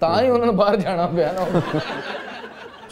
ਤਾਂ ਹੀ ਉਹਨਾਂ ਨੂੰ ਬਾਹਰ ਜਾਣਾ ਪਿਆ ਨਾ।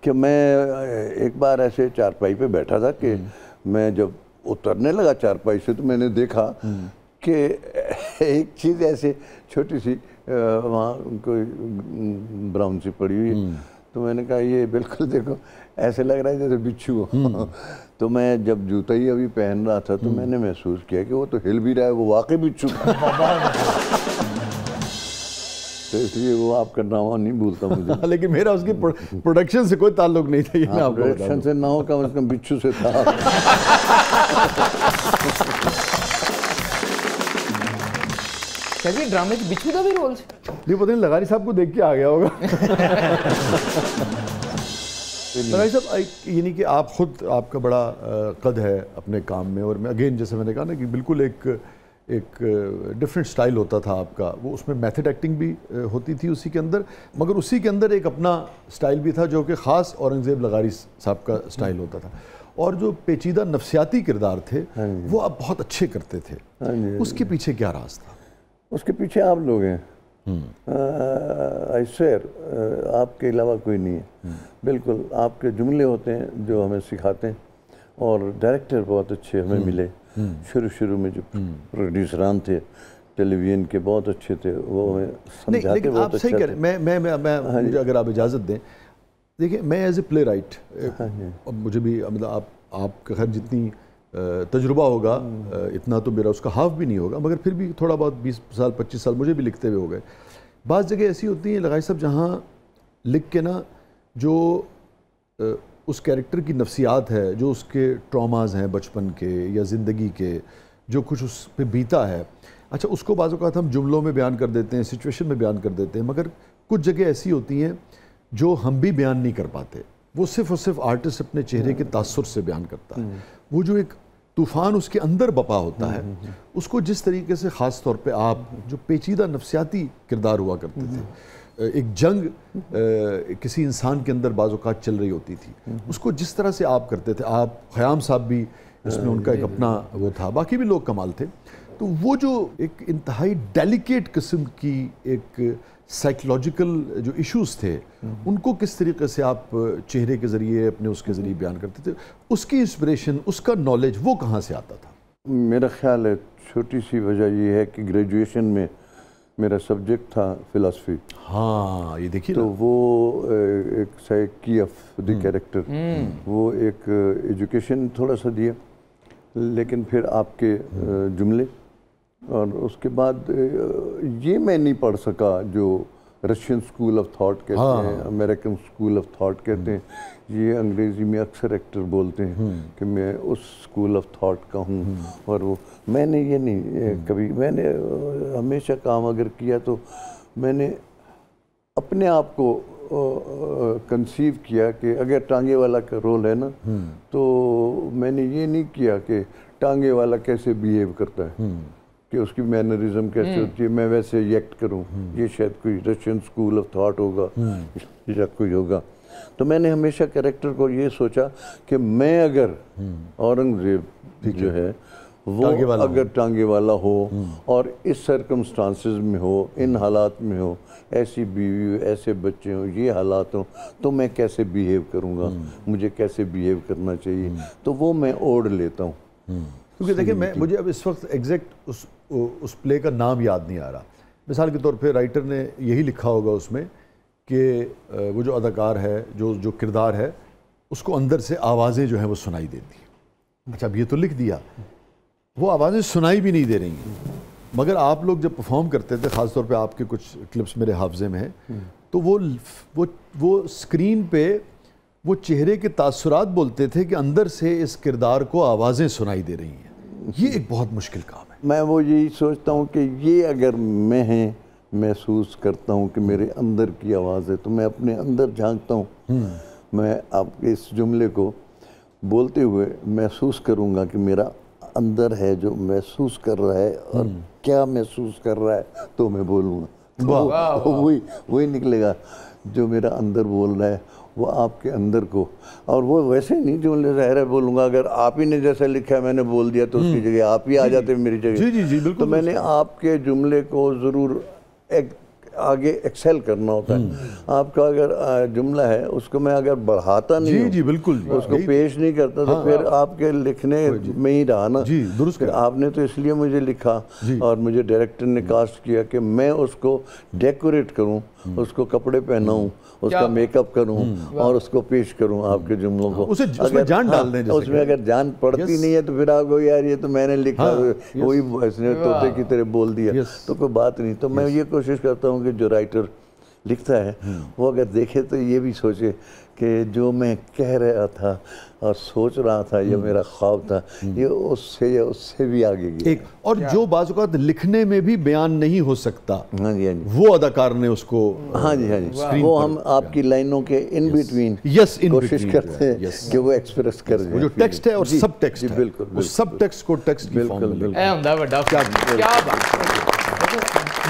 کہ میں ایک بار ایسے چارپائی پہ بیٹھا تھا کہ میں جب اترنے لگا چارپائی سے تو میں نے دیکھا کہ ایک چیز ایسے چھوٹی سی وہاں کوئی براؤن سی پڑی ہوئی، تو میں نے کہا یہ بالکل دیکھو ایسے لگ رہا ہے جیسے بچھو ہو۔ تو میں جب جوتا ہی ابھی پہن رہا تھا تو میں نے محسوس کیا کہ وہ تو ہل بھی رہا ہے، وہ واقعی بچھو تھا۔ تو اس لیے وہ آپ کا ڈرامہ نہیں بھولتا مجھے، لیکن میرا اس کی پروڈکشن سے کوئی تعلق نہیں تھا، یہ میں آپ کو بتا دوں۔ پروڈکشن سے نہ ہو کم از کم بچھو سے تھا۔ کیا جی ڈرامے کی بچھو کا بھی رول سے؟ نہیں پتہ نہیں، لغاری صاحب کو دیکھ کے آ گیا ہوگا۔ لغاری صاحب یعنی کہ آپ خود، آپ کا بڑا قد ہے اپنے کام میں، اور میں اگین جیسے میں نے کہا نا کہ بالکل ایک ڈفرینٹ سٹائل ہوتا تھا آپ کا، وہ اس میں میتھڈ ایکٹنگ بھی ہوتی تھی اسی کے اندر، مگر اسی کے اندر ایک اپنا سٹائل بھی تھا جو کہ خاص اورنگزیب لغاری صاحب کا سٹائل ہوتا تھا، اور جو پیچیدہ نفسیاتی کردار تھے وہ آپ بہت اچھے کرتے تھے۔ اس کے پیچھے کیا راز تھا؟ اس کے پیچھے آپ لوگ ہیں، آئی سویئر، آپ کے علاوہ کوئی نہیں ہے۔ بالکل آپ کے جملے ہوتے ہیں جو ہمیں سکھاتے ہیں، اور ڈائریکٹر بہت اچھے ہمیں ملے شروع میں، جو پروڈیوسران تھے ٹیلی ویژن کے بہت اچھے تھے، وہ ہمیں سمجھاتے لیکن بہت آپ اچھا صحیح کہہ رہے ہیں، میں مجھے اگر آپ اجازت دیں، دیکھیں میں ایز اے پلے رائٹ، اب مجھے بھی مطلب آپ کا خیر جتنی تجربہ ہوگا اتنا تو میرا اس کا ہاف بھی نہیں ہوگا، مگر پھر بھی تھوڑا بہت 20 سال 25 سال مجھے بھی لکھتے ہوئے ہو گئے۔ بعض جگہ ایسی ہوتی ہیں لغاری صاحب جہاں لکھ کے نا جو اس کیریکٹر کی نفسیات ہے، جو اس کے ٹراماز ہیں بچپن کے یا زندگی کے، جو کچھ اس پہ بیتا ہے، اچھا اس کو بعض اوقات ہم جملوں میں بیان کر دیتے ہیں، سچویشن میں بیان کر دیتے ہیں، مگر کچھ جگہ ایسی ہوتی ہیں جو ہم بھی بیان نہیں کر پاتے، وہ صرف اور صرف آرٹسٹ اپنے چہرے کے تاثر سے بیان کرتا ہے۔ وہ جو ایک طوفان اس کے اندر بپا ہوتا ہے، اس کو جس طریقے سے خاص طور پہ آپ جو پیچیدہ نفسیاتی کردار ہوا کرتے تھے، ایک جنگ کسی انسان کے اندر بعض اوقات چل رہی ہوتی تھی، اس کو جس طرح سے آپ کرتے تھے، آپ خیام صاحب بھی اس میں ان کا ایک اپنا وہ تھا، باقی بھی لوگ کمال تھے، تو وہ جو ایک انتہائی ڈیلیکیٹ قسم کی ایک سائیکلوجیکل جو ایشوز تھے، ان کو کس طریقے سے آپ چہرے کے ذریعے اپنے اس کے ذریعے بیان کرتے تھے، اس کی انسپریشن، اس کا نالج وہ کہاں سے آتا تھا؟ میرا خیال ہے چھوٹی سی وجہ یہ ہے کہ گریجویشن میں میرا سبجیکٹ تھا فلاسفی۔ ہاں یہ دیکھیے تو وہ ایک سائیکی آف دی کیریکٹر، وہ ایک ایجوکیشن تھوڑا سا دیا، لیکن پھر آپ کے جملے، اور اس کے بعد یہ میں نہیں پڑھ سکا جو رشین اسکول آف تھاٹ کہتے ہیں، امریکن اسکول آف تھاٹ کہتے ہیں، یہ انگریزی میں اکثر ایکٹر بولتے ہیں کہ میں اس اسکول آف تھاٹ کا ہوں، اور وہ میں نے یہ نہیں کبھی، میں نے ہمیشہ کام اگر کیا تو میں نے اپنے آپ کو کنسیو کیا کہ اگر ٹانگے والا کا رول ہے نا تو میں نے یہ نہیں کیا کہ ٹانگے والا کیسے بیہیو کرتا ہے، کہ اس کی مینرزم کیسے ہوتی ہے، میں ویسے ایکٹ کروں، یہ شاید کوئی رشین اسکول آف تھاٹ ہوگا یا کوئی ہوگا۔ تو میں نے ہمیشہ کریکٹر کو یہ سوچا کہ میں اگر اورنگزیب جو ہے وہ اگر ٹانگے والا ہو اور اس سرکمسٹانسز میں ہو، ان حالات میں ہو، ایسی بیوی ہو، ایسے بچے ہوں، یہ حالات ہوں، تو میں کیسے بیہیو کروں گا، مجھے کیسے بیہیو کرنا چاہیے، تو وہ میں اوڑھ لیتا ہوں۔ کیونکہ دیکھیں مجھے اب اس وقت ایگزیکٹ اس پلے کا نام یاد نہیں آ رہا، مثال کے طور پہ رائٹر نے یہی لکھا ہوگا اس میں کہ وہ جو اداکار ہے، جو کردار ہے، اس کو اندر سے آوازیں جو ہیں وہ سنائی دیتی ہیں۔ اچھا اب یہ تو لکھ دیا، وہ آوازیں سنائی بھی نہیں دے رہی ہیں، مگر آپ لوگ جب پرفارم کرتے تھے، خاص طور پہ آپ کے کچھ کلپس میرے حافظے میں ہیں، تو وہ اسکرین پہ وہ چہرے کے تاثرات بولتے تھے کہ اندر سے اس کردار کو آوازیں سنائی دے رہی ہیں۔ یہ ایک بہت مشکل کام ہے۔ میں وہ یہی سوچتا ہوں کہ یہ اگر میں محسوس کرتا ہوں کہ میرے اندر کی آواز ہے تو میں اپنے اندر جھانکتا ہوں، میں آپ کے اس جملے کو بولتے ہوئے محسوس کروں گا کہ میرا اندر ہے جو محسوس کر رہا ہے اور کیا محسوس کر رہا ہے تو میں بولوں گا، وہی نکلے گا جو میرا اندر بول رہا ہے، وہ آپ کے اندر کو، اور وہ ویسے نہیں جو ظاہر ہے بولوں گا، اگر آپ ہی نے جیسا لکھا ہے میں نے بول دیا تو اس کی جگہ آپ ہی آ جاتے میری جگہ، تو میں نے آپ کے جملے کو ضرور آگے ایکسیل کرنا ہوتا ہے. آپ کا اگر جملہ ہے اس کو میں اگر بڑھاتا نہیں ہوں, جی بالکل, اس کو پیش نہیں کرتا تو پھر آپ کے لکھنے میں ہی رہا نا. جی درست. آپ نے تو اس لیے مجھے لکھا اور مجھے ڈائریکٹر نے کاسٹ کیا کہ میں اس کو ڈیکوریٹ کروں, اس کو کپڑے پہناؤں, اس کا میک اپ کروں اور اس کو پیش کروں آپ کے جملوں کو. اس میں جان ڈال دیں. اس میں اگر جان پڑتی نہیں ہے تو پھر آپ کو یار یہ تو میں نے لکھا, وہی اس نے طوطے کی طرح بول دیا, تو کوئی بات نہیں. تو میں یہ کوشش کرتا ہوں کہ جو رائٹر لکھتا ہے وہ اگر دیکھے تو یہ بھی سوچے کہ جو میں کہہ رہا تھا اور سوچ رہا تھا یہ میرا خواب تھا, یہ اس سے بھی آگے گیا. ایک اور جو بعض اوقات لکھنے میں بھی بیان نہیں ہو سکتا, ہاں جی, ہاں جی, وہ اداکار نے اس کو, ہاں جی, ہاں جی, وہ ہم آپ کی لائنوں کے ان بٹوین کوشش کرتے ہیں کہ وہ ایکسپریس کر جائیں. جو ٹیکسٹ ہے اور سب ٹیکسٹ ہے, بالکل, اس سب ٹیکسٹ کو ٹیکسٹ کی فارم میں اے ہوندا بڑا. کیا بات.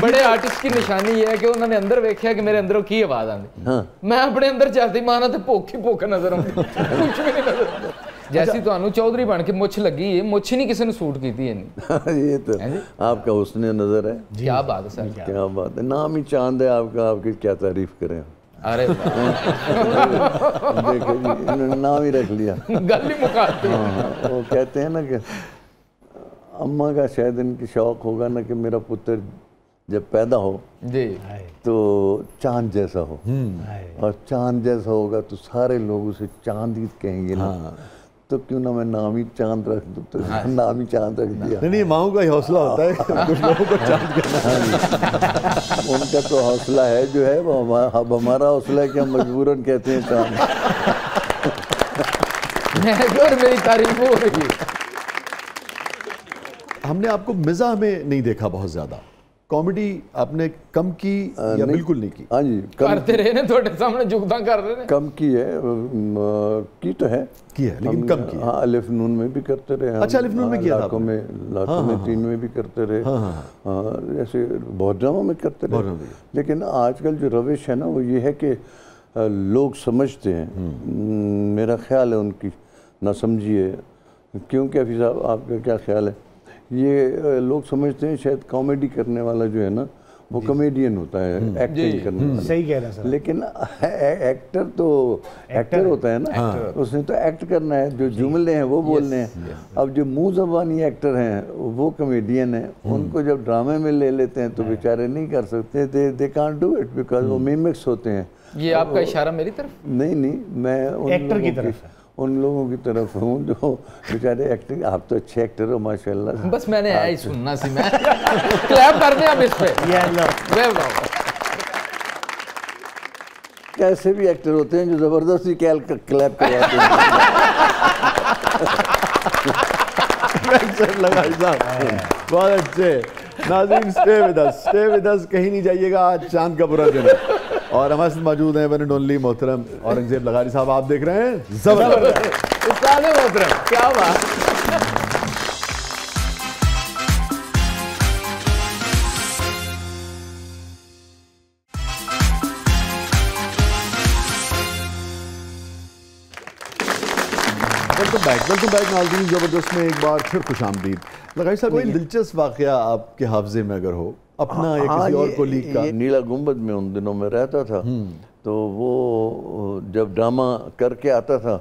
بڑے آرٹسٹ کی نشانی یہ ہے کہ انہوں نے اندر ویکھیا کہ میرے اندروں کی آواز آندی, میں اپنے اندر جاتی مانا تے پوکھ نظر آؤں, کچھ بھی نہیں نظر آتا. جیسی تو انو چودھری بن کے مچھ لگی ہے, مچھ نہیں کسی نے سوٹ کیتی ہے. یہ تو آپ کا حسن نظر ہے. کیا بات ہے سر, کیا بات ہے. نام ہی چاند ہے آپ کا, آپ کی کیا تعریف کریں. ارے دیکھیں جی, انہوں نے نام ہی رکھ لیا, گل ہی مکاتی. وہ کہتے ہیں نا کہ اماں کا شاید ان کی شوق ہوگا نا کہ میرا پتر جب پیدا ہو جی تو چاند جیسا ہو, اور چاند جیسا ہوگا تو سارے لوگ اسے چاند ہی کہیں گے نا, تو کیوں نہ میں نام ہی چاند رکھ دوں. تو نام ہی چاند رکھ دیا. نہیں, ماؤں کا ہی حوصلہ ہوتا ہے کچھ لوگوں کو چاند کہنا. ان کا تو حوصلہ ہے جو ہے, وہ اب ہمارا حوصلہ ہے کہ ہم مجبوراً کہتے ہیں چاند. میری تعریف ہو رہی ہے. ہم نے آپ کو مزاح میں نہیں دیکھا بہت زیادہ, کامیڈی آپ نے کم کی یا بالکل نہیں کی؟ ہاں جی, کرتے رہے نے تھوڑے سامنے جھکتا کر رہے ہیں. کم کی ہے, کی تو ہے, لیکن کم کی. ہاں, الف نون میں بھی کرتے رہے. اچھا, الف نون میں کیا تھا. لاکھوں میں 3 میں بھی کرتے رہے, ایسے بہت ڈراموں میں کرتے رہے. لیکن آج کل جو روش ہے نا وہ یہ ہے کہ لوگ سمجھتے ہیں, میرا خیال ہے ان کی نہ سمجھیے, کیونکہ حفیظ صاحب آپ کا کیا خیال ہے, یہ لوگ سمجھتے ہیں شاید کامیڈی کرنے والا جو ہے نا وہ کامیڈین ہوتا ہے, ایکٹنگ کرنے والا. صحیح کہہ رہے ہیں سر. لیکن ایکٹر تو ایکٹر ہوتا ہے نا, اس نے تو ایکٹ کرنا ہے, جو جملے ہیں وہ بولنے ہیں. اب جو منہ زبانی ایکٹر ہیں وہ کامیڈین ہیں, ان کو جب ڈرامے میں لے لیتے ہیں تو بیچارے نہیں کر سکتے, they can't do it because وہ میمکس ہوتے ہیں. یہ آپ کا اشارہ میری طرف نہیں, میں ایکٹر کی طرف, ان لوگوں کی طرف ہوں جو بیچارے ایکٹنگ. آپ تو اچھے ایکٹر ہو ماشاءاللہ. بس میں نے ایسا ہی سننا سی, میں کلیپ کر دیں اب اس پہ. کیسے بھی ایکٹر ہوتے ہیں جو زبردستی کلیپ کرواتے ہیں. بہت اچھے. ناظرین اسٹے ود اس, کہیں نہیں جائیے گا, آج چاند کا برا دن ہے. اور ہمارے ساتھ موجود ہیں ون اینڈ اونلی محترم اورنگزیب لغاری صاحب. آپ دیکھ رہے ہیں زبردست. استاد محترم, کیا بات. ویلکم بیک ناظرین, زبردست میں ایک بار پھر خوش آمدید. لغاری صاحب, کوئی دلچسپ واقعہ آپ کے حافظے میں اگر ہو, اپنا یا کسی اور کولیگ کا؟ نیلا گنبد میں ان دنوں میں رہتا تھا, تو وہ جب ڈرامہ کر کے آتا تھا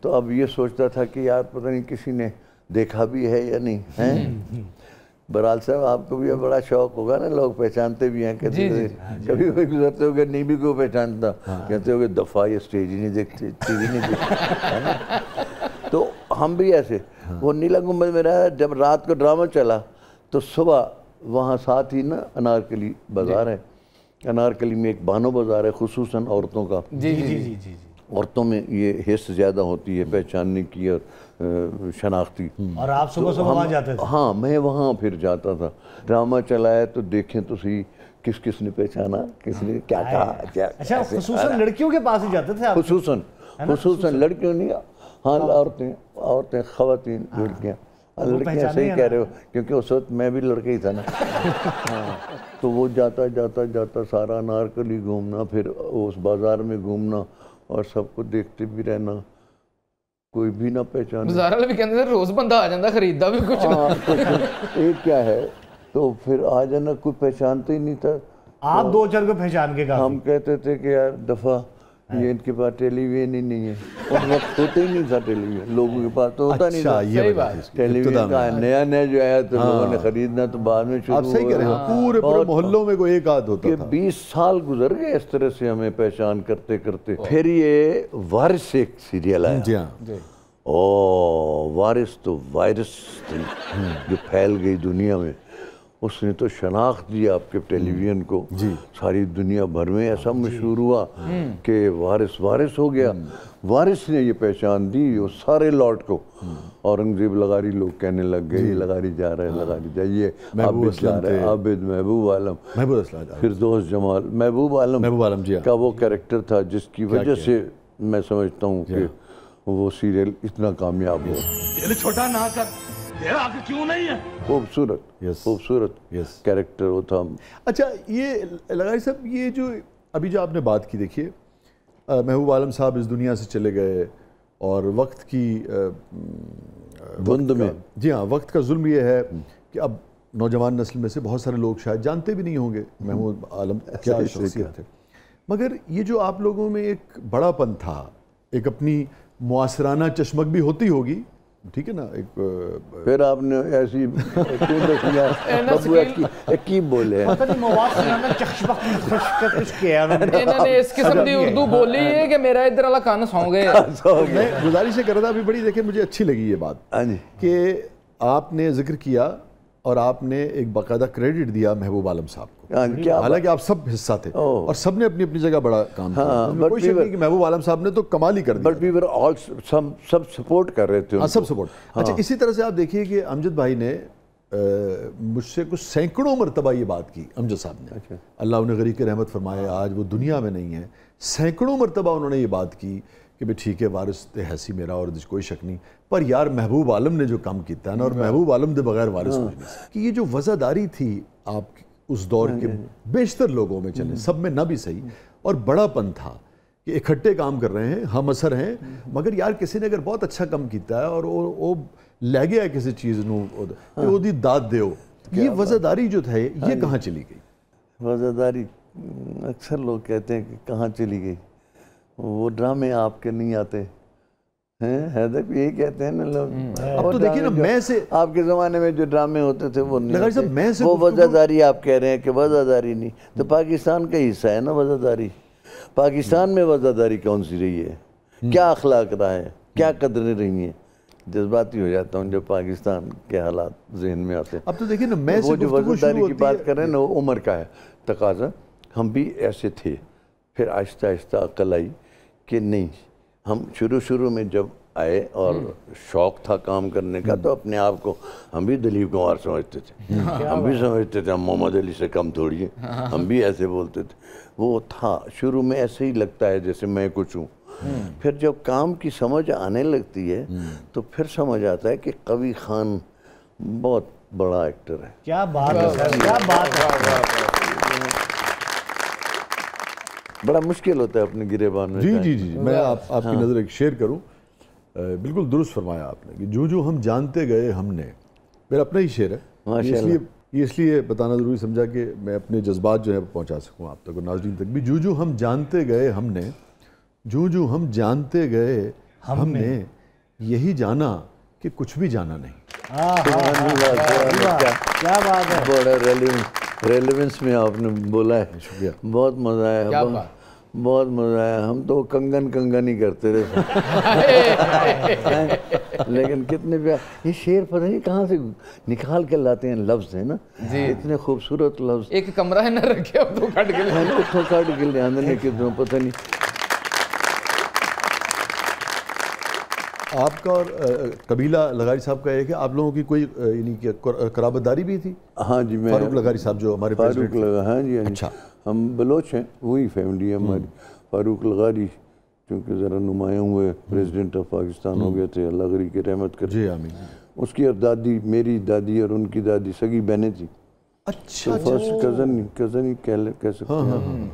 تو اب یہ سوچتا تھا کہ یار پتہ نہیں کسی نے دیکھا بھی ہے یا نہیں ہے. برال صاحب آپ کو بھی بڑا شوق ہوگا نا, لوگ پہچانتے بھی ہیں, کہتے ہیں کبھی کوئی گزرتے ہو گئے نہیں بھی کوئی پہچانتا, کہتے ہو کہ دفعہ یہ اسٹیج ہی نہیں دیکھتے, ٹی وی نہیں دیکھتے. تو ہم بھی ایسے, وہ نیلا گنبد میں رہا, جب رات کو ڈرامہ چلا تو صبح وہاں ساتھ ہی نا انارکلی بازار ہے, انارکلی میں ایک بانو بازار ہے خصوصاً عورتوں کا. جی جی جی جی. عورتوں میں یہ حس زیادہ ہوتی ہے پہچاننے کی اور شناختی. اور آپ صبح صبح وہاں جاتے تھے؟ ہاں, میں وہاں پھر جاتا تھا. ڈرامہ چلایا تو دیکھیں تو صحیح کس کس نے پہچانا, کس نے کیا کہا. اچھا, خصوصاً لڑکیوں کے پاس ہی جاتے تھے آپ؟ خصوصاً لڑکیوں نہیں, ہاں عورتیں, خواتین, لڑکیاں. لڑکیاں صحیح کہہ رہے ہو, کیونکہ اس وقت میں بھی لڑکا ہی تھا نا. تو وہ جاتا سارا انارکلی گھومنا, پھر اس بازار میں گھومنا اور سب کو دیکھتے بھی رہنا, کوئی بھی نہ پہچانے. بازار والے بھی کہتے ہیں روز بندہ آ جاتا, خریدتا بھی کچھ نہ. ایک کیا ہے, تو پھر آ جانا, کوئی پہچانتا ہی نہیں تھا. آپ 2-4 کو پہچان کے کہا ہم کہتے تھے کہ یار دفعہ یہ ان کے پاس ٹیلی ویژن ہی نہیں ہے، اس وقت ہوتا ہی نہیں تھا ٹیلی ویژن، لوگوں کے پاس تو ہوتا نہیں تھا ٹیلی ویژن کا نیا جو آیا تو لوگوں نے خریدنا تو بعد میں شروع آپ صحیح کہہ رہے ہیں، پورے محلوں میں کوئی ایک آدھ ہوتا تھا 20 سال گزر گئے اس طرح سے ہمیں پہچان کرتے کرتے. پھر یہ وارث ایک سیریل آیا. جی ہاں، وارث تو وائرس تھی جو پھیل گئی دنیا میں. اس نے تو شناخت دی آپ کے ٹیلی ویژن کو، ساری دنیا بھر میں ایسا مشہور ہوا کہ وارث ہو گیا. وارث نے یہ پہچان دی وہ سارے لاٹ کو. اورنگزیب لغاری لوگ کہنے لگ گئے یہ لغاری جا رہا ہے، لغاری جائیے، عابد جا رہا ہے، عابد محبوب عالم، فردوس جمال. محبوب عالم کا وہ کیریکٹر تھا جس کی وجہ سے میں سمجھتا ہوں کہ وہ سیریل اتنا کامیاب ہوا. چھوٹا نہ کر کیوں نہیں ہے. خوبصورت کیریکٹر وہ تھا. اچھا یہ لغاری صاحب، یہ جو ابھی جو آپ نے بات کی، دیکھیے محبوب عالم صاحب اس دنیا سے چلے گئے اور وقت کی بند میں، جی ہاں، وقت کا ظلم یہ ہے کہ اب نوجوان نسل میں سے بہت سارے لوگ شاید جانتے بھی نہیں ہوں گے محبوب عالم کیا شخصیت تھے. مگر یہ جو آپ لوگوں میں ایک بڑا پن تھا، ایک اپنی معاصرانہ چشمک بھی ہوتی ہوگی، ٹھیک ہے نا، ایک پھر آپ نے ایسی بولے انہوں نے اس قسم کی اردو بولی ہے کہ میرا ادھر والا کان سو گئے. میں گزارش کر رہا تھا ابھی بڑی، دیکھیں مجھے اچھی لگی یہ بات کہ آپ نے ذکر کیا اور آپ نے ایک باقاعدہ کریڈٹ دیا محبوب عالم صاحب کو، حالانکہ آپ سب حصہ تھے اور سب نے اپنی اپنی جگہ بڑا کام کیا. کوئی شک نہیں کہ محبوب عالم صاحب نے تو کمال ہی کر دیا. But we were all sub support کر رہے تھے. سب سپورٹ. اچھا اسی طرح سے آپ دیکھیے کہ امجد بھائی نے مجھ سے کچھ سینکڑوں مرتبہ یہ بات کی. امجد صاحب نے، اللہ انہیں غریق رحمت فرمائے، آج وہ دنیا میں نہیں ہے. سینکڑوں مرتبہ انہوں نے یہ بات کی کہ بھئی ٹھیک ہے وارث تے حیثی میرا اور کوئی شک نہیں، پر یار محبوب عالم نے جو کام کیتا ہے نا، اور محبوب عالم دے بغیر وارث کچھ نہیں. کہ یہ جو وزاداری تھی آپ اس دور کے بیشتر لوگوں میں، چلیں سب میں نہ بھی صحیح، اور بڑا پن تھا کہ اکٹھے کام کر رہے ہیں، ہم اثر ہیں، مگر یار کسی نے اگر بہت اچھا کام کیتا ہے اور وہ لے گیا ہے کسی چیز نو کہ وہ دی داد دیو، یہ وزاداری جو تھا یہ کہاں چلی گئی؟ وزاداری اکثر لوگ کہتے ہیں کہ کہاں چلی گئی. وہ ڈرامے آپ کے نہیں آتے ہیں حیدر، یہی کہتے ہیں نا لوگ. اب تو دیکھیے نا، میں سے آپ کے زمانے میں جو ڈرامے ہوتے تھے وہ نہیں ہوتے. وہ وزاداری آپ کہہ رہے ہیں کہ وزاداری نہیں، تو پاکستان کا حصہ ہے نا وزاداری. پاکستان میں وزاداری کون سی رہی ہے؟ کیا اخلاق رہا ہے؟ کیا قدریں رہی ہیں؟ جذباتی ہو جاتا ہوں جب پاکستان کے حالات ذہن میں آتے ہیں. اب تو دیکھیں نا، میں وہ جو وزاداری کی بات کر رہے ہیں نا، وہ عمر کا ہے تقاضا. ہم بھی ایسے تھے، پھر آہستہ آہستہ عقل آئی کہ نہیں. ہم شروع میں جب آئے اور شوق تھا کام کرنے کا، تو اپنے آپ کو ہم بھی دلیپ کمار سمجھتے تھے، ہم بھی سمجھتے تھے ہم محمد علی سے کم تھوڑی ہیں، ہم بھی ایسے بولتے تھے. وہ تھا شروع میں ایسے ہی لگتا ہے جیسے میں کچھ ہوں. پھر جب کام کی سمجھ آنے لگتی ہے تو پھر سمجھ آتا ہے کہ قوی خان بہت بڑا ایکٹر ہے. کیا بات ہے، کیا بات ہے. بڑا مشکل ہوتا ہے اپنے گریبان میں. جی میں آپ کی نظر ایک شعر کروں. بالکل درست فرمایا آپ نے کہ جو ہم جانتے گئے ہم نے، میرا اپنا ہی شعر ہے، اس لیے بتانا ضروری سمجھا کہ میں اپنے جذبات جو ہے پہنچا سکوں آپ تک اور ناظرین تک بھی. جو ہم جانتے گئے ہم نے، جو ہم جانتے گئے ہم نے، یہی جانا کہ کچھ بھی جانا نہیں. کیا بات ہے. بڑا ریلیونس میں آپ نے بولا ہے. شکریہ. بہت مزہ آیا، بہت مزہ آیا. ہم تو کنگن ہی کرتے رہے. لیکن کتنے پیار یہ شعر پتہ نہیں کہاں سے نکال کے لاتے ہیں لفظ ہیں نا، اتنے خوبصورت لفظ. ایک کمرہ ہے نہ رکھے اب تو کٹ کے لے اتوں کٹ کے لے آنے کتنے پتہ نہیں. آپ کا اور قبیلہ لغاری صاحب کا ہے کہ آپ لوگوں کی کوئی یعنی کہ قرابت داری بھی تھی؟ ہاں جی، میں فاروق لغاری صاحب جو ہمارے فاروق لغاری، ہاں جی. اچھا، ہم بلوچ ہیں، وہی فیملی ہے ہماری. فاروق لغاری چونکہ ذرا نمایاں ہوئے پریزیڈنٹ آف پاکستان ہو گئے تھے، اللہ غریق رحمت کرے. جی آمین. اس کی دادی، میری دادی اور ان کی دادی سگی بہنیں تھیں. اچھا، فرسٹ کزن ہی کہہ سکتے ہیں.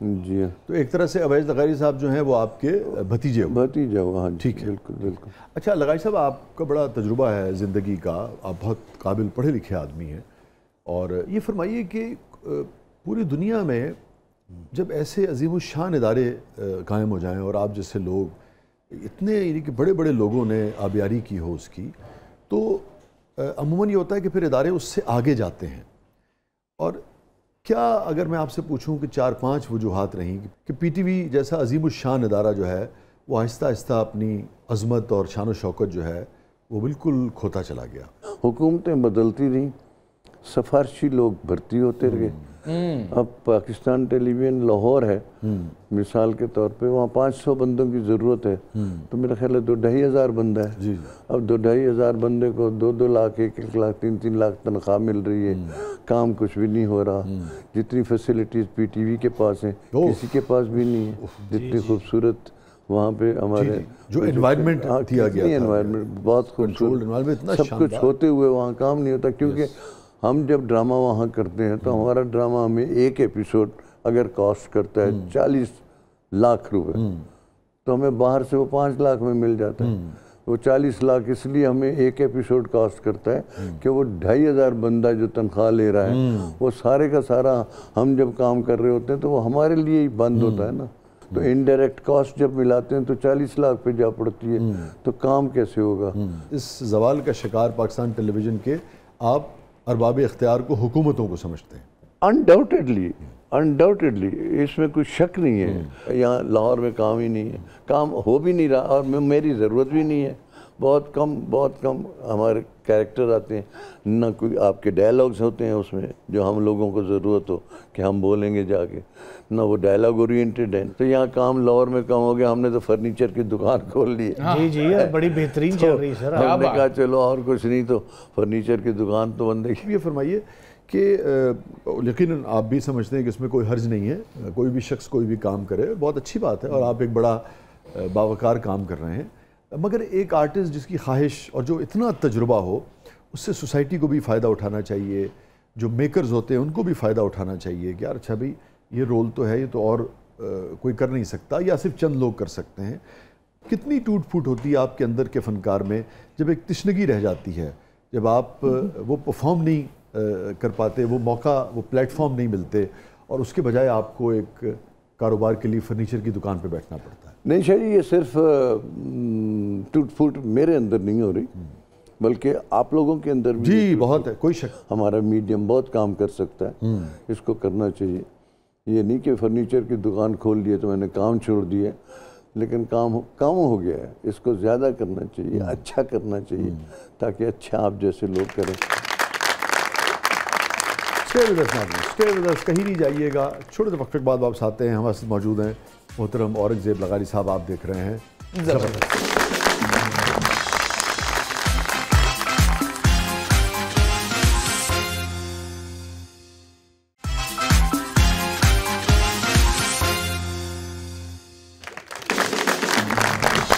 جی ہاں. تو ایک طرح سے اویس لغاری صاحب جو ہیں وہ آپ کے بھتیجے ہو. بھتیجا ہو. ہاں ٹھیک ہے، بالکل. اچھا لغاری صاحب، آپ کا بڑا تجربہ ہے زندگی کا، آپ بہت قابل پڑھے لکھے آدمی ہیں، اور یہ فرمائیے کہ پوری دنیا میں جب ایسے عظیم الشان ادارے قائم ہو جائیں اور آپ جیسے لوگ اتنے یعنی کہ بڑے بڑے لوگوں نے آبیاری کی ہو اس کی، تو عموماً یہ ہوتا ہے کہ پھر ادارے اس سے آگے جاتے ہیں. اور کیا اگر میں آپ سے پوچھوں کہ 4-5 وجوہات رہیں کہ پی ٹی وی جیسا عظیم الشان ادارہ جو ہے وہ آہستہ آہستہ اپنی عظمت اور شان و شوکت جو ہے وہ بالکل کھوتا چلا گیا؟ حکومتیں بدلتی رہیں، سفارشی لوگ بھرتی ہوتے رہے. اب پاکستان ٹیلی ویژن لاہور ہے مثال کے طور پہ، وہاں 500 بندوں کی ضرورت ہے، تو میرا خیال ہے 2-2,500 بندہ ہے. اب 2-2,500 بندے کو 2-2 لاکھ 1-1 لاکھ 3-3 لاکھ تنخواہ مل رہی ہے، کام کچھ بھی نہیں ہو رہا. جتنی فیسلٹیز پی ٹی وی کے پاس ہیں کسی کے پاس بھی نہیں ہے. جتنی خوبصورت وہاں پہ ہمارے جو انوائرمنٹ دیا گیا تھا، انوائرمنٹ بہت خوبصورت، سب کچھ ہوتے ہوئے وہاں کام نہیں ہوتا. کیونکہ ہم جب ڈرامہ وہاں کرتے ہیں تو ہمارا ڈرامہ ہمیں ایک ایپیسوڈ اگر کاسٹ کرتا ہے 40 لاکھ روپے، تو ہمیں باہر سے وہ 5 لاکھ میں مل جاتا ہے. وہ 40 لاکھ اس لیے ہمیں ایک ایپیسوڈ کاسٹ کرتا ہے کہ وہ 2,500 بندہ جو تنخواہ لے رہا ہے وہ سارے کا سارا ہم جب کام کر رہے ہوتے ہیں تو وہ ہمارے لیے ہی بند ہوتا ہے نا. تو انڈائریکٹ کاسٹ جب ملاتے ہیں تو 40 لاکھ پہ جا پڑتی ہے، تو کام کیسے ہوگا؟ اس زوال کا شکار پاکستان ٹیلی ویژن کے آپ ارباب اختیار کو، حکومتوں کو سمجھتے ہیں؟ انڈاؤٹیڈلی اس میں کوئی شک نہیں ہے. یہاں لاہور میں کام ہی نہیں ہے، کام ہو بھی نہیں رہا، اور میری ضرورت بھی نہیں ہے. بہت کم ہمارے کیریکٹر آتے ہیں، نہ کوئی آپ کے ڈائلاگز ہوتے ہیں اس میں جو ہم لوگوں کو ضرورت ہو کہ ہم بولیں گے جا کے، نہ وہ ڈائلاگ اورینٹیڈ ہیں. تو یہاں کام لاہور میں کم ہو گیا، ہم نے تو فرنیچر کی دکان کھول لی ہے. جی بڑی بہترین چل رہی ہے سر. ہم نے کہا چلو اور کچھ نہیں تو فرنیچر کی دکان تو بندے کی. یہ فرمائیے کہ یقیناً آپ بھی سمجھتے ہیں کہ اس میں کوئی حرج نہیں ہے، کوئی بھی شخص کوئی بھی کام کرے، بہت اچھی بات ہے، اور آپ ایک بڑا باوقار کام کر رہے ہیں. مگر ایک آرٹسٹ جس کی خواہش اور جو اتنا تجربہ ہو، اس سے سوسائٹی کو بھی فائدہ اٹھانا چاہیے، جو میکرز ہوتے ہیں ان کو بھی فائدہ اٹھانا چاہیے کہ یار اچھا بھائی یہ رول تو ہے، یہ تو اور کوئی کر نہیں سکتا یا صرف چند لوگ کر سکتے ہیں. کتنی ٹوٹ پھوٹ ہوتی ہے آپ کے اندر کے فنکار میں جب ایک تشنگی رہ جاتی ہے، جب آپ وہ پرفارم نہیں کر پاتے، وہ موقع، وہ پلیٹ فارم نہیں ملتے، اور اس کے بجائے آپ کو ایک کاروبار کے لیے فرنیچر کی دکان پہ بیٹھنا پڑتا ہے؟ نہیں شاہ جی، یہ صرف ٹوٹ پھوٹ میرے اندر نہیں ہو رہی، بلکہ آپ لوگوں کے اندر بھی جی بہت ہے، کوئی شک. ہمارا میڈیم بہت کام کر سکتا ہے، اس کو کرنا چاہیے. یہ نہیں کہ فرنیچر کی دکان کھول لیے تو میں نے کام چھوڑ دیا، لیکن کام ہو گیا ہے. اس کو زیادہ کرنا چاہیے، اچھا کرنا چاہیے، تاکہ اچھا آپ جیسے لوگ کریں. اسٹے ود اس، کہیں نہیں جائیے گا. چھوٹے سے وقفے کے بعد واپس آتے ہیں. ہمارے ساتھ موجود ہیں محترم اورنگزیب لغاری صاحب، آپ دیکھ رہے ہیں زبردست.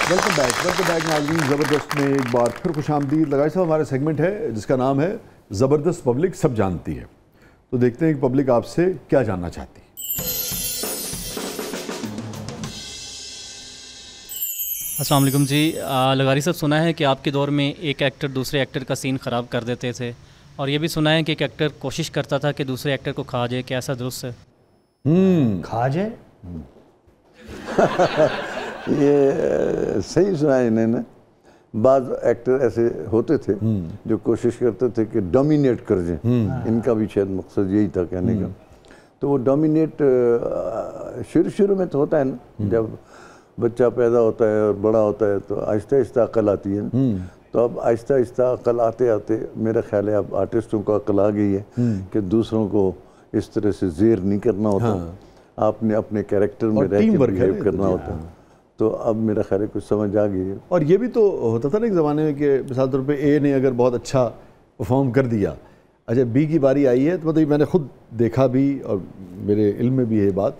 ویلکم بیک ناظرین. زبردست میں ایک بار پھر خوش آمدید. لغاری صاحب، ہمارا سیگمنٹ ہے جس کا نام ہے زبردست پبلک سب جانتی ہے. تو دیکھتے ہیں کہ پبلک آپ سے کیا جاننا چاہتی ہے. السلام علیکم جی. لغاری صاحب، سنا ہے کہ آپ کے دور میں ایک ایکٹر دوسرے ایکٹر کا سین خراب کر دیتے تھے، اور یہ بھی سنا ہے کہ ایک ایکٹر کوشش کرتا تھا کہ دوسرے ایکٹر کو کھا جائے. کیا ایسا درست ہے؟ کھا جائے؟ یہ صحیح سنا ہے انہیں نا. بعض ایکٹر ایسے ہوتے تھے جو کوشش کرتے تھے کہ ڈومینیٹ کر جائیں. ان کا بھی شاید مقصد یہی تھا کہنے کا. تو وہ ڈومینیٹ شروع میں تو ہوتا ہے نا، جب بچہ پیدا ہوتا ہے اور بڑا ہوتا ہے تو آہستہ آہستہ عقل آتی ہے. تو اب آہستہ آہستہ عقل آتے آتے میرا خیال ہے اب آرٹسٹوں کو عقل آ گئی ہے کہ دوسروں کو اس طرح سے زیر نہیں کرنا ہوتا، آپ نے اپنے کیریکٹر میں رہ کے بہیو کرنا ہوتا ہے. تو اب میرا خیال ہے کچھ سمجھ آ گئی ہے. اور یہ بھی تو ہوتا تھا نا ایک زمانے میں کہ مثال طور پہ اے نے اگر بہت اچھا پرفارم کر دیا، اچھا بی کی باری آئی ہے، تو مطلب میں نے خود دیکھا بھی اور میرے علم میں بھی ہے بات.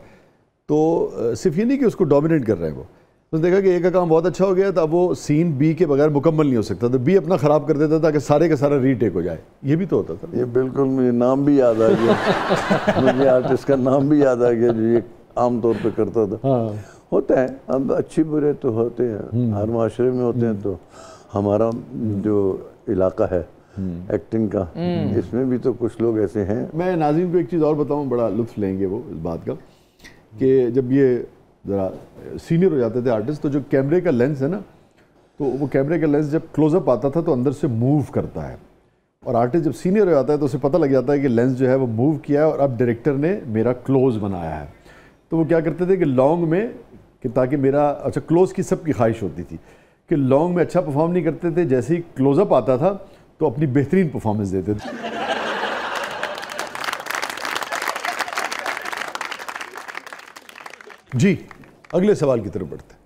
تو صرف یہ نہیں کہ اس کو ڈومینیٹ کر رہے ہیں، وہ اس نے دیکھا کہ اے کا کام بہت اچھا ہو گیا، تو اب وہ سین بی کے بغیر مکمل نہیں ہو سکتا، تو بی اپنا خراب کر دیتا تھا کہ سارے کا سارا ری ٹیک ہو جائے. یہ بھی تو ہوتا تھا. یہ بالکل مجھے نام بھی یاد آ گیا، مجھے آرٹسٹ کا نام بھی یاد آ گیا جو یہ عام طور پہ کرتا تھا. ہوتا ہے، اب اچھی برے تو ہوتے ہیں، ہر معاشرے میں ہوتے ہیں. تو ہمارا جو علاقہ ہے ایکٹنگ کا. اس میں بھی تو کچھ لوگ ایسے ہیں. میں ناظرین کو ایک چیز اور بتاؤں, بڑا لطف لیں گے وہ اس بات کا, کہ جب یہ ذرا سینئر ہو جاتے تھے آرٹسٹ, تو جو کیمرے کا لینس ہے نا, تو وہ کیمرے کا لینس جب کلوز اپ آتا تھا تو اندر سے موو کرتا ہے, اور آرٹسٹ جب سینئر ہو جاتا ہے تو اسے پتہ لگ جاتا ہے کہ لینس جو ہے وہ موو کیا ہے اور اب ڈائریکٹر نے میرا کلوز بنایا ہے. تو وہ کیا کرتے تھے کہ لانگ میں, کہ تاکہ میرا اچھا کلوز کی سب کی خواہش ہوتی تھی کہ لانگ میں اچھا پرفارم نہیں کرتے تھے, جیسے ہی کلوز اپ آتا تھا تو اپنی بہترین پرفارمنس دیتے تھے. جی اگلے سوال کی طرف بڑھتے ہیں.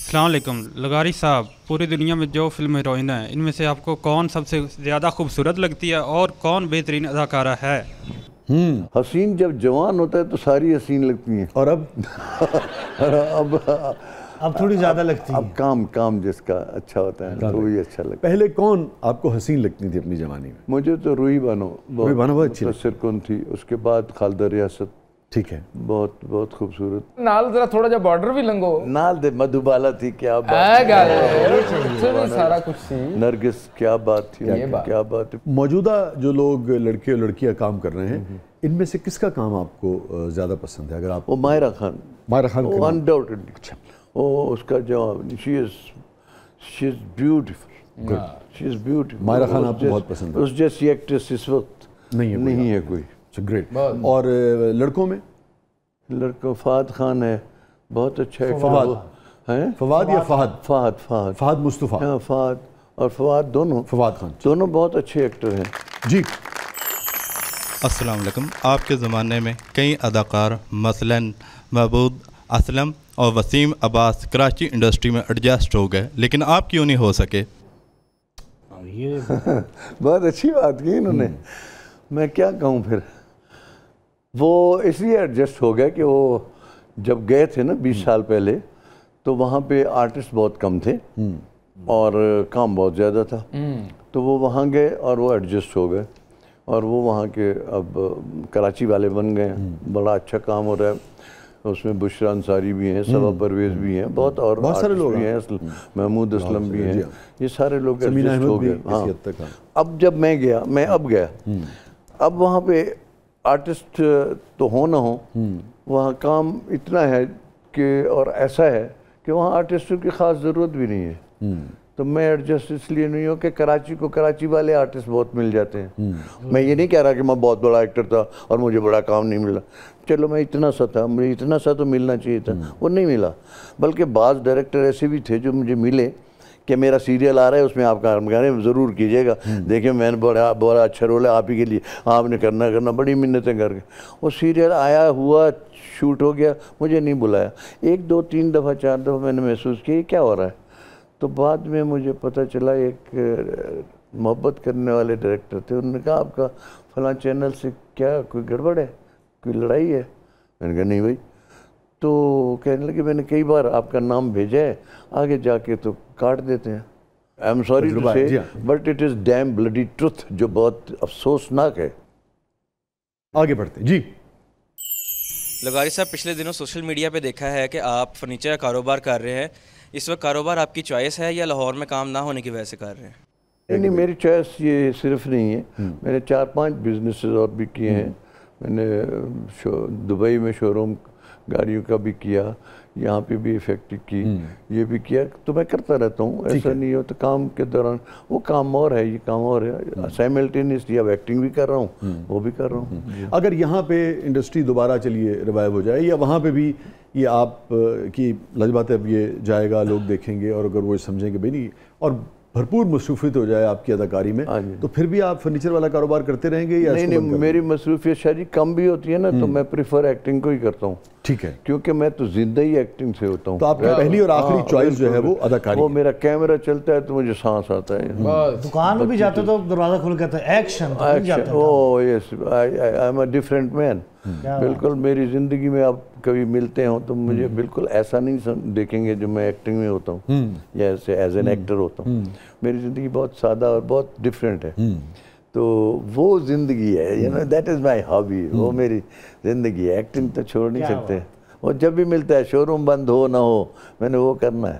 السلام علیکم. لغاری صاحب, پوری دنیا میں جو فلم ہیروئن ہیں ان میں سے آپ کو کون سب سے زیادہ خوبصورت لگتی ہے اور کون بہترین اداکارہ ہے؟ حسین جب جوان ہوتا ہے تو ساری حسین لگتی ہیں, اور اب اب تھوڑی زیادہ لگتی ہے. اب کام جس کا اچھا ہوتا ہے تو وہی اچھا لگتا ہے. پہلے کون آپ کو حسین لگتی تھی اپنی جوانی میں؟ مجھے تو روحی بانو بہت اچھی متاثر کن تھی. اس کے بعد خالدہ ریاست, ٹھیک ہے, بہت بہت خوبصورت. نال ذرا تھوڑا جا بارڈر بھی لنگو نال دے مدھوبالا تھی, کیا سارا کچھ سی. نرگس, کیا بات تھی, کیا بات. موجودہ جو لوگ لڑکے اور لڑکیاں کام کر رہے ہیں, ان میں سے کس کا کام آپ کو زیادہ پسند ہے؟ اگر آپ وہ ماہرہ خان, ماہرہ خان انڈاؤٹڈلی. وہ اس کا جواب, she is beautiful, she is beautiful. Mahira Khan آپ کو بہت پسند ہے؟ اس جیسی ایکٹریس اس وقت نہیں ہے کوئی. گریٹ. اور لڑکوں میں لڑکوں فہد خان ہے, بہت اچھا ہے. فواد یا فہد؟ فہد مصطفیٰ. ہاں, فہد اور فواد دونوں, فواد خان دونوں بہت اچھے ایکٹر ہیں. جی السلام علیکم. آپ کے زمانے میں کئی اداکار مثلاً محبود اسلم اور وسیم عباس کراچی انڈسٹری میں ایڈجسٹ ہو گئے, لیکن آپ کیوں نہیں ہو سکے؟ بہت اچھی بات کی انہوں نے. میں کیا کہوں پھر, وہ اس لیے ایڈجسٹ ہو گیا کہ وہ جب گئے تھے نا 20 سال پہلے, تو وہاں پہ آرٹسٹ بہت کم تھے اور کام بہت زیادہ تھا. تو وہ وہاں گئے اور وہ ایڈجسٹ ہو گئے, اور وہ وہاں کے اب کراچی والے بن گئے ہیں. بڑا اچھا کام ہو رہا ہے. اس میں بشرا انصاری بھی ہیں, صبا پرویز بھی ہیں, بہت سارے لوگ بھی ہیں, محمود اسلم بھی ہیں. یہ سارے لوگ ایڈجسٹ ہو گئے. ہاں, اب جب میں گیا, اب وہاں پہ آرٹسٹ تو ہو نہ ہو, وہاں کام اتنا ہے کہ, اور ایسا ہے کہ وہاں آرٹسٹوں کی خاص ضرورت بھی نہیں ہے. تو میں ایڈجسٹ اس لیے نہیں ہوں کہ کراچی والے آرٹسٹ بہت مل جاتے ہیں. میں یہ نہیں کہہ رہا کہ میں بہت بڑا ایکٹر تھا اور مجھے بڑا کام نہیں ملا. چلو میں اتنا سا تھا, مجھے اتنا سا تو ملنا چاہیے تھا, وہ نہیں ملا. بلکہ بعض ڈائریکٹر ایسے بھی تھے جو مجھے ملے کہ میرا سیریل آ رہا ہے, اس میں آپ کام کریں, ضرور کیجیے گا, دیکھیں میں نے بڑا اچھا رول ہے آپ ہی کے لیے, آپ نے کرنا بڑی منتیں کر کے. وہ سیریل آیا ہوا, شوٹ ہو گیا, مجھے نہیں بلایا. 1 2 3 دفعہ 4 دفعہ میں نے محسوس کیا یہ کیا ہو رہا ہے. تو بعد میں مجھے پتہ چلا ایک محبت کرنے والے ڈائریکٹر تھے, انہوں نے کہا آپ کا فلاں چینل سے کیا کوئی گڑبڑ ہے, کوئی لڑائی ہے؟ میں نے کہا نہیں بھائی. تو کہنے لگے میں نے کئی بار آپ کا نام بھیجا ہے, آگے جا کے تو کاٹ دیتے ہیں. I am sorry to say but it is damn bloody truth, جو بہت افسوسناک ہے. آگے بڑھتے جی. لغاری صاحب, پچھلے دنوں سوشل میڈیا پہ دیکھا ہے کہ آپ فرنیچر کا کاروبار کر رہے ہیں. اس وقت کاروبار آپ کی چوائس ہے یا لاہور میں کام نہ ہونے کی وجہ سے کر رہے ہیں؟ نہیں, میری چوائس یہ صرف نہیں ہے. میں نے 4-5 بزنسز اور بھی کیے ہیں. میں نے دبئی میں شو روم گاڑیوں کا بھی کیا, یہاں پہ بھی فیکٹری کی, یہ بھی کیا. تو میں کرتا رہتا ہوں, ایسا نہیں ہوتا. کام کے دوران وہ کام اور ہے, یہ کام اور ہے. سائملٹینیسلی اب ایکٹنگ بھی کر رہا ہوں, وہ بھی کر رہا ہوں. اگر یہاں پہ انڈسٹری دوبارہ چلیے ریوائیو ہو جائے, یا وہاں پہ بھی یہ آپ کی لجبات اب یہ جائے گا, لوگ دیکھیں گے, اور اگر وہ سمجھیں کہ بھائی نہیں, اور بھرپور مصروفیت ہو جائے آپ کی اداکاری میں, تو پھر بھی آپ فرنیچر والا کاروبار کرتے رہیں گے یا نہیں؟ میری مصروفیت شاہ جی کم بھی ہوتی ہے نا, تو میں پریفر ایکٹنگ کو ہی کرتا ہوں. ٹھیک ہے, کیونکہ میں تو زندہ ہی ایکٹنگ سے ہوتا ہوں. تو آپ کی پہلی اور آخری چوائس جو ہے وہ اداکاری. وہ میرا کیمرہ چلتا ہے تو مجھے سانس آتا ہے. دکان میں بھی جاتے تو دروازہ کھل کہتا ہے action. Oh yes, I am a different man. بالکل میری زندگی میں آپ کبھی ملتے ہوں تو مجھے بالکل ایسا نہیں دیکھیں گے جو میں ایکٹنگ میں ہوتا ہوں یا ایسے ایز این ایکٹر ہوتا ہوں. میری زندگی بہت سادہ اور بہت ڈفرینٹ ہے. تو وہ زندگی ہے, you know, that is my hobby. وہ میری زندگی ہے. ایکٹنگ تو چھوڑ نہیں سکتے. وہ جب بھی ملتا ہے, شو روم بند ہو نہ ہو, میں نے وہ کرنا ہے.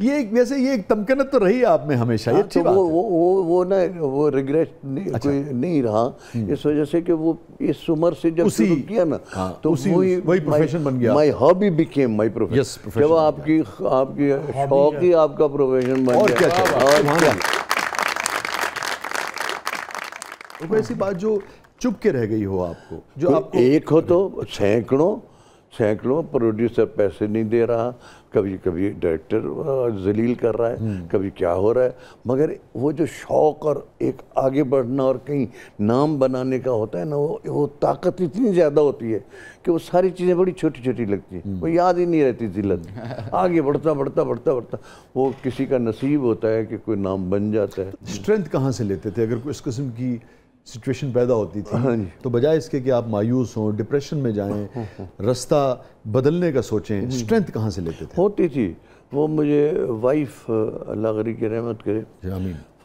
یہ ایک ویسے یہ ایک تمکنت تو رہی آپ میں ہمیشہ, یہ اچھی بات ہے. وہ نا وہ ریگریٹ کوئی نہیں رہا اس وجہ سے کہ وہ اس عمر سے جب شروع کیا نا تو وہی پروفیشن بن گیا. مائی ہابی بیکیم مائی پروفیشن. جب آپ کی شوق ہی آپ کا پروفیشن بن گیا. کوئی ایسی بات جو چپ کے رہ گئی ہو آپ کو, جو آپ کو ایک ہو تو سینکڑوں پروڈیوسر پیسے نہیں دے رہا, کبھی ڈائریکٹر ذلیل کر رہا ہے, کبھی کیا ہو رہا ہے, مگر وہ جو شوق اور ایک آگے بڑھنا اور کہیں نام بنانے کا ہوتا ہے نا, وہ طاقت اتنی زیادہ ہوتی ہے کہ وہ ساری چیزیں بڑی چھوٹی چھوٹی لگتی ہیں, وہ یاد ہی نہیں رہتی ذلت. آگے بڑھتا وہ کسی کا نصیب ہوتا ہے کہ کوئی نام بن جاتا ہے. اسٹرینتھ کہاں سے لیتے تھے اگر کوئی اس قسم کی سچویشن پیدا ہوتی تھی تو بجائے اس کے کہ آپ مایوس ہوں, ڈپریشن میں جائیں, رستہ بدلنے کا سوچیں, اسٹرینتھ کہاں سے لیتے تھے؟ ہوتی تھی وہ مجھے وائف اللہ غری کی رحمت کرے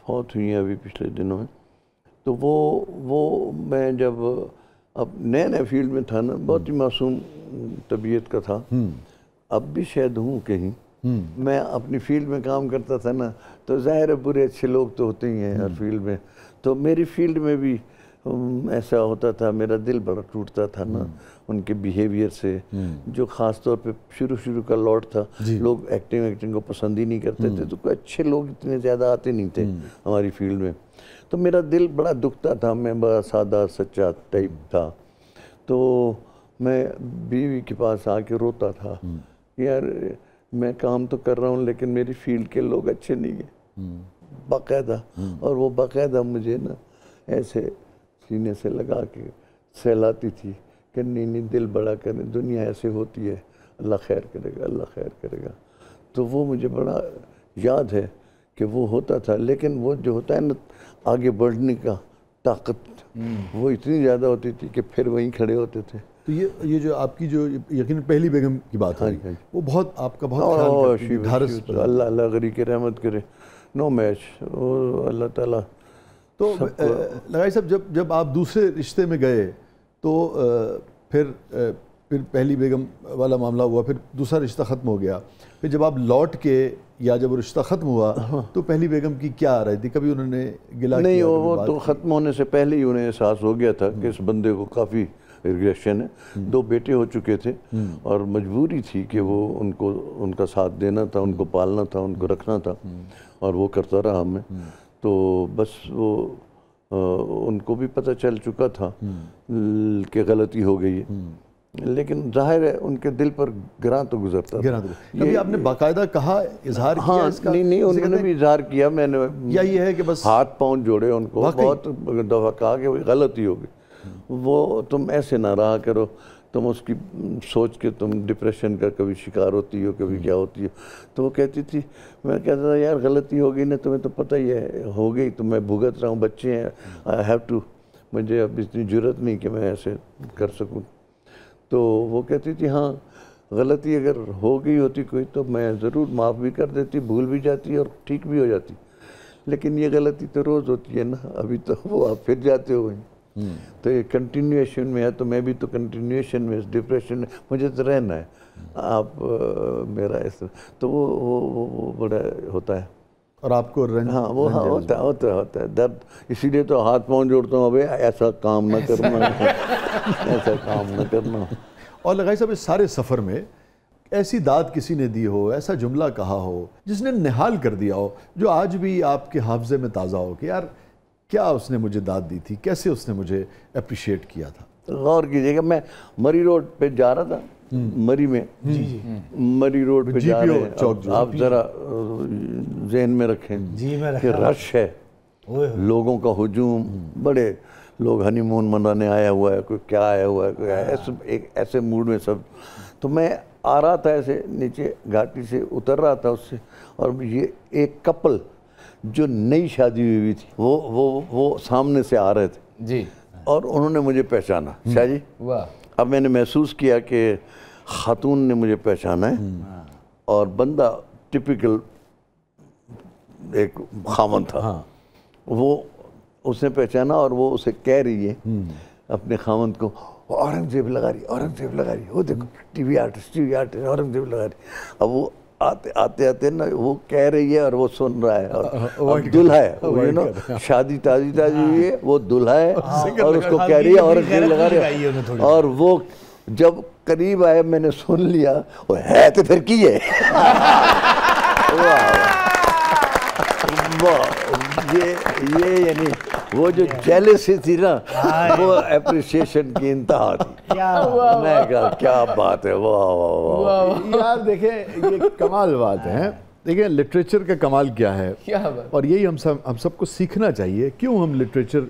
فوت ہوئی ہیں ابھی پچھلے دنوں میں, تو وہ میں جب اب نئے فیلڈ میں تھا نا, بہت ہی معصوم طبیعت کا تھا, اب بھی شاید ہوں کہیں. میں اپنی فیلڈ میں کام کرتا تھا نا, تو ظاہر ہے برے اچھے لوگ تو ہوتے ہی ہیں ہر فیلڈ میں, تو میری فیلڈ میں بھی ایسا ہوتا تھا, میرا دل بڑا ٹوٹتا تھا نا ان کے بیہیویئر سے, جو خاص طور پہ شروع کا لوٹ تھا, لوگ ایکٹنگ کو پسند ہی نہیں کرتے تھے, تو کوئی اچھے لوگ اتنے زیادہ آتے نہیں تھے ہماری فیلڈ میں, تو میرا دل بڑا دکھتا تھا. میں بڑا سادہ سچا ٹائپ تھا, تو میں بیوی کے پاس آ کے روتا تھا, یار میں کام تو کر رہا ہوں لیکن میری فیلڈ کے لوگ اچھے نہیں ہیں باقاعدہ. اور وہ باقاعدہ مجھے نا ایسے سینے سے لگا کے سہلاتی تھی کہ نہیں دل بڑا کرے, دنیا ایسے ہوتی ہے, اللہ خیر کرے گا, اللہ خیر کرے گا. تو وہ مجھے بڑا یاد ہے کہ وہ ہوتا تھا. لیکن وہ جو ہوتا ہے نا آگے بڑھنے کا طاقت, وہ اتنی زیادہ ہوتی تھی کہ پھر وہیں کھڑے ہوتے تھے. تو یہ جو آپ کی جو یقین پہلی بیگم کی بات ہے وہ بہت آپ کا بہت خیال, اللہ غری کی رحمت کرے, نو میچ اللہ تعالیٰ. تو لگائی صاحب جب آپ دوسرے رشتے میں گئے تو پھر پہلی بیگم والا معاملہ ہوا, پھر دوسرا رشتہ ختم ہو گیا, پھر جب آپ لوٹ کے یا جب وہ رشتہ ختم ہوا تو پہلی بیگم کی کیا آ رہی تھی؟ کبھی انہوں نے گلا نہیں, وہ تو ختم ہونے سے پہلے ہی انہیں احساس ہو گیا تھا کہ اس بندے کو کافی ریگریشن ہے. 2 بیٹے ہو چکے تھے اور مجبوری تھی کہ وہ ان کا ساتھ دینا تھا, ان کو پالنا تھا, ان کو رکھنا تھا, اور وہ کرتا رہا میں. تو بس وہ ان کو بھی پتہ چل چکا تھا کہ غلطی ہو گئی ہے, لیکن ظاہر ہے ان کے دل پر گراں تو گزرتا تھا. کبھی آپ نے باقاعدہ کہا, اظہار کیا اس کا؟ نہیں, انہوں نے بھی اظہار کیا. میں نے یا یہ ہے کہ بس ہاتھ پاؤں جوڑے ان کو, بہت دفعہ کہا کہ غلطی ہو گئی, وہ تم ایسے نہ رہا کرو, تم اس کی سوچ کے تم ڈپریشن کا کبھی شکار ہوتی ہو, کبھی کیا ہوتی ہو. تو وہ کہتی تھی, میں کہتا تھا یار غلطی ہو گئی نا, تمہیں تو پتہ ہی ہے ہو گئی, تو میں بھگت رہا ہوں, بچے ہیں, آئی ہیو ٹو, مجھے اب اتنی جرت نہیں کہ میں ایسے کر سکوں. تو وہ کہتی تھی ہاں غلطی اگر ہو گئی ہوتی کوئی تو میں ضرور معاف بھی کر دیتی, بھول بھی جاتی اور ٹھیک بھی ہو جاتی, لیکن یہ غلطی تو روز ہوتی ہے نا, ابھی تو وہ آپ پھر جاتے ہو گئی. تو یہ کنٹینیویشن میں ہے, تو میں بھی تو کنٹینیویشن میں, ڈپریشن میں مجھے تو رہنا ہے. آپ میرا اس طرح تو وہ بڑا ہوتا ہے. اور آپ کو ہاں وہ ہوتا ہے درد, اسی لیے تو ہاتھ پاؤں جوڑتا ہوں, ابھی ایسا کام نہ کرنا, ایسا کام نہ کرنا. اور لگائی صاحب اس سارے سفر میں ایسی داد کسی نے دی ہو, ایسا جملہ کہا ہو جس نے نہال کر دیا ہو, جو آج بھی آپ کے حافظے میں تازہ ہو کہ یار کیا اس نے مجھے داد دی تھی, کیسے اس نے مجھے اپریشیٹ کیا تھا؟ غور کیجئے گا, میں مری روڈ پہ جا رہا تھا, مری میں, مری روڈ پہ جا رہے ہیں, آپ ذرا ذہن میں رکھیں کہ رش ہے, لوگوں کا ہجوم, بڑے لوگ ہنی مون منانے آیا ہوا ہے, کوئی کیا آیا ہوا ہے, کوئی ایسے موڈ میں سب. تو میں آ رہا تھا ایسے نیچے گھاٹی سے, اتر رہا تھا اس سے, اور یہ ایک کپل جو نئی شادی ہوئی تھی وہ سامنے سے آ رہے تھے جی, اور انہوں نے مجھے پہچانا. شاہ جی, اب میں نے محسوس کیا کہ خاتون نے مجھے پہچانا ہے, اور بندہ ٹپیکل ایک خامن تھا, وہ اس نے پہچانا, اور وہ اسے کہہ رہی ہے اپنے خامن کو, اورنگزیب لگا رہی, اورنگزیب لگا رہی, وہ دیکھو ٹی وی آرٹسٹ اورنگزیب لگا رہی. اب وہ آتے آتے نا وہ کہہ رہی ہے اور وہ سن رہا ہے اور دلہا ہے شادی تازی ہوئی ہے وہ دلہا ہے اور اس کو کہہ رہی ہے اور لگا رہے ہیں اور وہ جب قریب آئے میں نے سن لیا وہ ہے تو پھر کی ہے یہ یعنی وہ جو جیلسی تھی نا وہ اپریشیشن کی انتہا تھی میں کہا کیا بات ہے واہ یار دیکھیں یہ کمال بات ہے دیکھیں لٹریچر کا کمال کیا ہے اور یہی ہم سب کو سیکھنا چاہیے کیوں ہم لٹریچر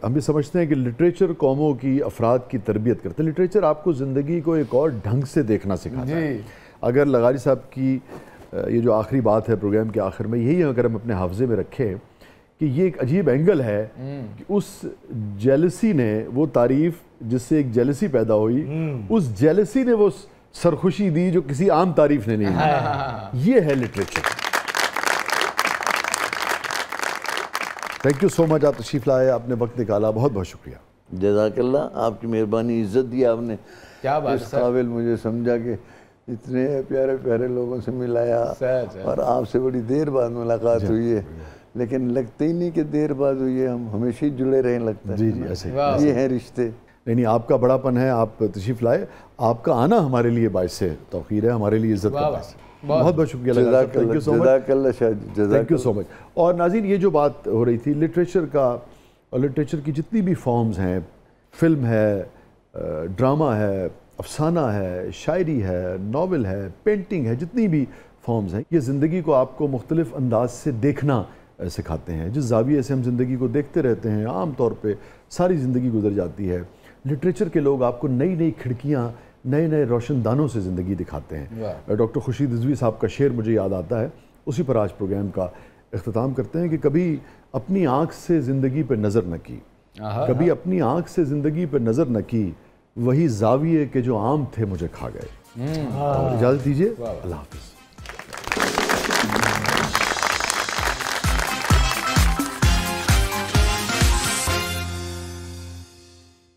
ہم یہ سمجھتے ہیں کہ لٹریچر قوموں کی افراد کی تربیت کرتے ہیں لٹریچر آپ کو زندگی کو ایک اور ڈھنگ سے دیکھنا سکھاتا ہے اگر لغاری صاحب کی یہ جو آخری بات ہے پروگرام کے آخر میں یہی اگر ہم اپنے حافظے میں رکھیں کہ یہ ایک عجیب اینگل ہے کہ اس جیلسی نے وہ تعریف جس سے ایک جیلسی پیدا ہوئی اس جیلسی نے وہ سرخوشی دی جو کسی عام تعریف نے نہیں دی یہ ہے لٹریچر تھینک یو سو مچ آپ تشریف لائے آپ نے وقت نکالا بہت بہت شکریہ جزاک اللہ آپ کی مہربانی عزت دی آپ نے اس قابل مجھے سمجھا کہ اتنے پیارے پیارے لوگوں سے ملایا اور آپ سے بڑی دیر بعد ملاقات ہوئی ہے لیکن لگتے ہی نہیں کہ دیر بعد ہوئی ہے ہم ہمیشہ ہی جڑے رہیں لگتا ہے جی ایسے یہ ہیں رشتے نہیں آپ کا بڑا پن ہے آپ تشریف لائے آپ کا آنا ہمارے لیے باعث توقیر ہے ہمارے لیے عزت کا باعث بہت بہت شکریہ تھینک یو سو مچ اور ناظرین یہ جو بات ہو رہی تھی لٹریچر کا اور لٹریچر کی جتنی بھی فارمز ہیں فلم ہے ڈرامہ ہے افسانہ ہے شاعری ہے ناول ہے پینٹنگ ہے جتنی بھی فارمز ہیں یہ زندگی کو آپ کو مختلف انداز سے دیکھنا سکھاتے ہیں جس زاویے سے ہم زندگی کو دیکھتے رہتے ہیں عام طور پہ ساری زندگی گزر جاتی ہے لٹریچر کے لوگ آپ کو نئی نئی کھڑکیاں نئے نئے روشن دانوں سے زندگی دکھاتے ہیں ڈاکٹر خورشید رضوی صاحب کا شعر مجھے یاد آتا ہے اسی پر آج پروگرام کا اختتام کرتے ہیں کہ کبھی اپنی آنکھ سے زندگی پہ نظر نہ کی کبھی اپنی آنکھ سے زندگی پہ نظر نہ کی وہی زاویے کے جو عام تھے مجھے کھا گئے اجازت دیجیے اللہ حافظ